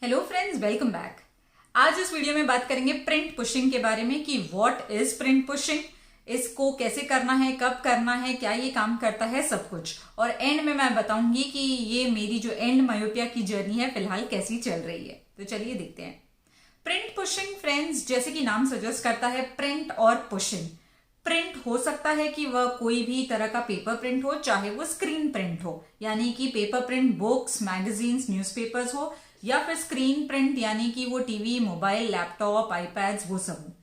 Hello friends, welcome back. आज इस video में बात करेंगे प्रिंट पुशिंग के बारे में कि व्हाट इज प्रिंट पुशिंग, इसको कैसे करना है, कब करना है, क्या ये काम करता है, सब कुछ। और एंड में मैं बताऊंगी कि ये मेरी जो एंड मायोपिया की जर्नी है फिलहाल कैसी चल रही है। तो चलिए देखते हैं। प्रिंट पुशिंग फ्रेंड्स, जैसे कि नाम सजेस्ट करता है, प्रिंट और पुशिंग। प्रिंट हो सकता है कि वह कोई भी तरह का पेपर प्रिंट हो, चाहे वो स्क्रीन प्रिंट हो यानी कि paper print books, magazines, newspapers हो, या फिर स्क्रीन प्रिंट यानी कि वो टीवी, मोबाइल, लैपटॉप, आईपैड्स, वो सब हो।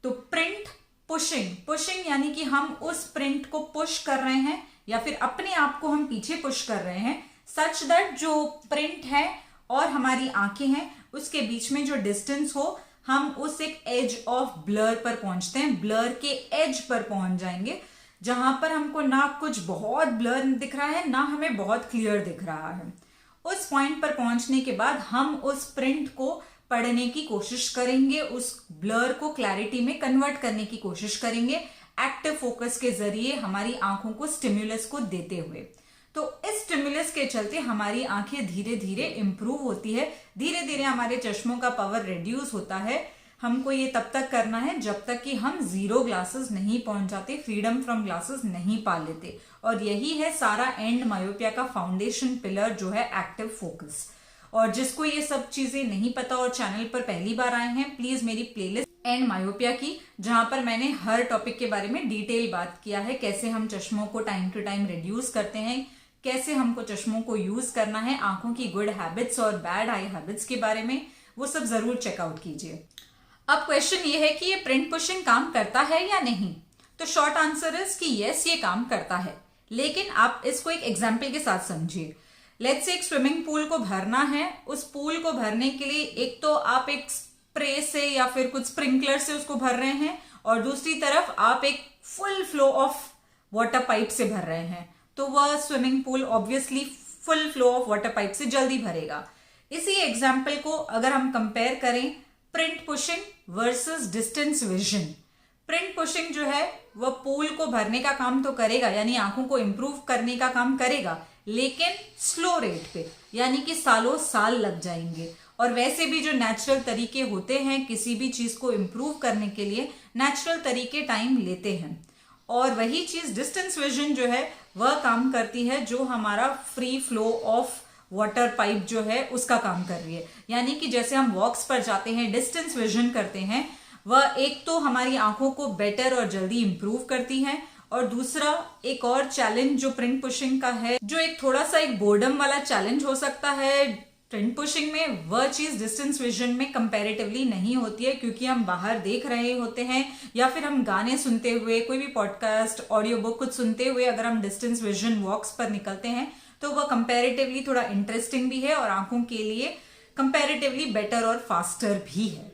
तो प्रिंट पुशिंग यानी कि हम उस प्रिंट को पुश कर रहे हैं या फिर अपने आप को हम पीछे पुश कर रहे हैं, सच दैट जो प्रिंट है और हमारी आंखें हैं उसके बीच में जो डिस्टेंस हो, हम उस एक एज ऑफ ब्लर पर पहुंचते हैं। ब्लर के एज पर पहुंच जाएंगे जहां पर हमको ना कुछ बहुत ब्लर दिख रहा है, ना हमें बहुत क्लियर दिख रहा है। उस पॉइंट पर पहुंचने के बाद हम उस प्रिंट को पढ़ने की कोशिश करेंगे, उस ब्लर को क्लैरिटी में कन्वर्ट करने की कोशिश करेंगे एक्टिव फोकस के जरिए, हमारी आंखों को स्टिम्युलस को देते हुए। तो इस स्टिम्युलस के चलते हमारी आंखें धीरे धीरे इंप्रूव होती है, धीरे धीरे हमारे चश्मों का पावर रिड्यूस होता है। हमको ये तब तक करना है जब तक कि हम 0 ग्लासेस नहीं पहुंच जाते, फ्रीडम फ्रॉम ग्लासेस नहीं पा लेते। और यही है सारा एंड मायोपिया का फाउंडेशन पिलर जो है एक्टिव फोकस। और जिसको ये सब चीजें नहीं पता और चैनल पर पहली बार आए हैं, प्लीज मेरी प्लेलिस्ट एंड मायोपिया की, जहां पर मैंने हर टॉपिक के बारे में डिटेल बात किया है, कैसे हम चश्मों को टाइम टू टाइम रिड्यूस करते हैं, कैसे हमको चश्मों को यूज करना है, आंखों की गुड हैबिट्स और बैड आई हैबिट्स के बारे में, वो सब जरूर चेकआउट कीजिए। अब क्वेश्चन ये है कि ये प्रिंट पुशिंग काम करता है या नहीं। तो शॉर्ट आंसर इज कि यस, ये काम करता है, लेकिन आप इसको एक एग्जाम्पल के साथ समझिए। लेट्स से एक स्विमिंग पूल को भरना है। उस पूल को भरने के लिए एक तो आप एक स्प्रे से या फिर कुछ स्प्रिंकलर से उसको भर रहे हैं, और दूसरी तरफ आप एक full flow of water pipe से भर रहे हैं। तो वह swimming pool obviously full flow of water pipe से जल्दी भरेगा। इसी एग्जाम्पल को अगर हम कंपेयर करें print pushing versus distance vision, print pushing जो है वह पूल को भरने का काम तो करेगा, यानी आंखों को इंप्रूव करने का काम करेगा, लेकिन स्लो रेट पे, यानी कि सालों साल लग जाएंगे। और वैसे भी जो नेचुरल तरीके होते हैं किसी भी चीज को इंप्रूव करने के लिए, नेचुरल तरीके टाइम लेते हैं। और वही चीज डिस्टेंस विजन जो है वह काम करती है जो हमारा free flow of water pipe जो है उसका काम कर रही है। यानी कि जैसे हम वॉक्स पर जाते हैं, डिस्टेंस विजन करते हैं, वह एक तो हमारी आंखों को बेटर और जल्दी इंप्रूव करती है, और दूसरा एक और चैलेंज जो प्रिंट पुशिंग का है, जो एक थोड़ा सा एक बोर्डम वाला चैलेंज हो सकता है प्रिंट पुशिंग में, वह चीज डिस्टेंस विजन में कंपैरेटिवली नहीं होती है, क्योंकि हम बाहर देख रहे होते हैं या फिर हम गाने सुनते हुए, कोई भी पॉडकास्ट, ऑडियो बुक कुछ सुनते हुए अगर हम डिस्टेंस विजन वॉक्स पर निकलते हैं तो वह कंपैरेटिवली थोड़ा इंटरेस्टिंग भी है और आंखों के लिए कंपैरेटिवली बेटर और फास्टर भी है।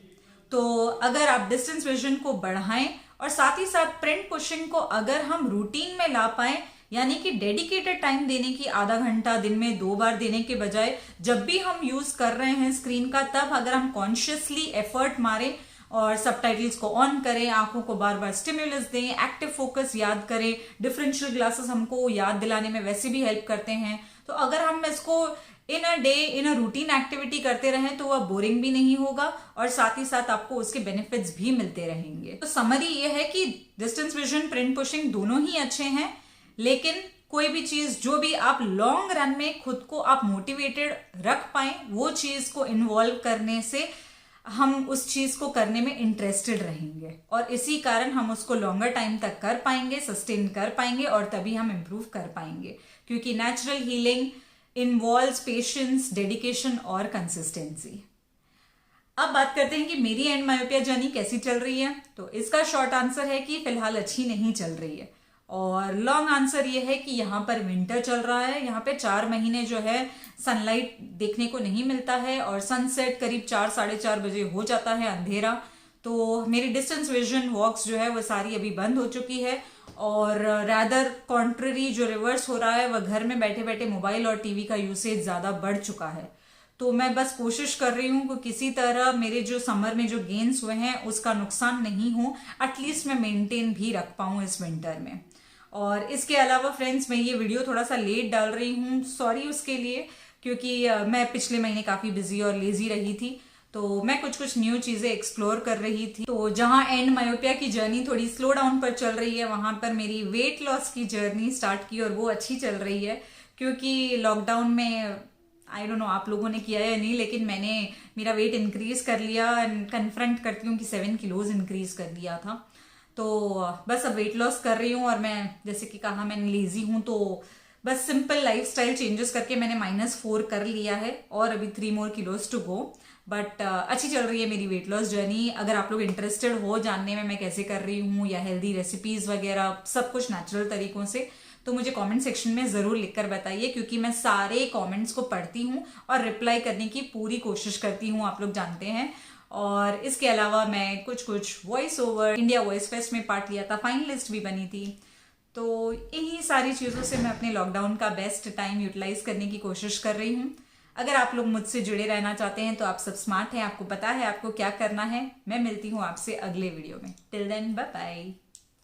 तो अगर आप डिस्टेंस विजन को बढ़ाएं और साथ ही साथ प्रिंट पुशिंग को अगर हम रूटीन में ला पाएं, यानी कि डेडिकेटेड टाइम देने की, आधा घंटा दिन में 2 बार देने के बजाय जब भी हम यूज कर रहे हैं स्क्रीन का, तब अगर हम कॉन्शियसली एफर्ट मारें और सबटाइटल्स को ऑन करें, आंखों को बार बार स्टिम्युलस दें, एक्टिव फोकस याद करें, डिफरेंशियल ग्लासेस हमको याद दिलाने में वैसे भी हेल्प करते हैं। तो अगर हम इसको in a day, in a routine activity करते रहें तो वह बोरिंग भी नहीं होगा और साथ ही साथ आपको उसके बेनिफिट्स भी मिलते रहेंगे। तो समरी ये है कि डिस्टेंस विजन, प्रिंट पुशिंग दोनों ही अच्छे हैं, लेकिन कोई भी चीज जो भी आप लॉन्ग रन में खुद को आप मोटिवेटेड रख पाए, वो चीज को इन्वॉल्व करने से हम उस चीज को करने में इंटरेस्टेड रहेंगे, और इसी कारण हम उसको लॉन्गर टाइम तक कर पाएंगे, सस्टेन कर पाएंगे, और तभी हम इंप्रूव कर पाएंगे, क्योंकि natural healing involves patience, dedication और कंसिस्टेंसी। अब बात करते हैं कि मेरी एंड मायोपिया जर्नी कैसी चल रही है। तो इसका शॉर्ट आंसर है कि फिलहाल अच्छी नहीं चल रही है, और लॉन्ग आंसर ये है कि यहाँ पर विंटर चल रहा है। यहाँ पे 4 महीने जो है सनलाइट देखने को नहीं मिलता है, और सनसेट करीब 4 साढ़े 4 बजे हो जाता है, अंधेरा। तो मेरी डिस्टेंस विजन वॉक्स जो है वो सारी अभी बंद हो चुकी है, और रैदर कॉन्ट्ररी जो रिवर्स हो रहा है, वह घर में बैठे बैठे मोबाइल और टीवी का यूसेज ज्यादा बढ़ चुका है। तो मैं बस कोशिश कर रही हूँ कि किसी तरह मेरे जो समर में जो गेन्स हुए हैं उसका नुकसान नहीं हो, एटलीस्ट मैं मेंटेन भी रख पाऊँ इस विंटर में। और इसके अलावा फ्रेंड्स, मैं ये वीडियो थोड़ा सा लेट डाल रही हूँ, सॉरी उसके लिए, क्योंकि मैं पिछले महीने काफ़ी बिजी और लेजी रही थी, तो मैं कुछ कुछ न्यू चीज़ें एक्सप्लोर कर रही थी। तो जहाँ एंड मायोपिया की जर्नी थोड़ी स्लो डाउन पर चल रही है, वहाँ पर मेरी वेट लॉस की जर्नी स्टार्ट की और वो अच्छी चल रही है। क्योंकि लॉकडाउन में आई डोंट नो आप लोगों ने किया या नहीं, लेकिन मैंने मेरा वेट इंक्रीज कर लिया एंड कन्फ्रंट करती हूँ कि 7 किलोज इंक्रीज कर दिया था। तो बस अब वेट लॉस कर रही हूँ और मैं जैसे कि कहा मैंने लेजी हूँ, तो बस सिंपल लाइफस्टाइल चेंजेस करके मैंने -4 कर लिया है और अभी 3 मोर किलोज टू गो। बट अच्छी चल रही है मेरी वेट लॉस जर्नी। अगर आप लोग इंटरेस्टेड हो जानने में मैं कैसे कर रही हूँ या हेल्दी रेसिपीज वगैरह सब कुछ नेचुरल तरीकों से, तो मुझे कमेंट सेक्शन में ज़रूर लिखकर बताइए, क्योंकि मैं सारे कमेंट्स को पढ़ती हूँ और रिप्लाई करने की पूरी कोशिश करती हूँ, आप लोग जानते हैं। और इसके अलावा मैं कुछ कुछ voice over India voice fest में पार्ट लिया था, फाइनलिस्ट भी बनी थी। तो इन्हीं सारी चीज़ों से मैं अपने लॉकडाउन का बेस्ट टाइम यूटिलाइज करने की कोशिश कर रही हूँ। अगर आप लोग मुझसे जुड़े रहना चाहते हैं तो आप सब स्मार्ट हैं, आपको पता है आपको क्या करना है। मैं मिलती हूँ आपसे अगले वीडियो में। Till then bye bye.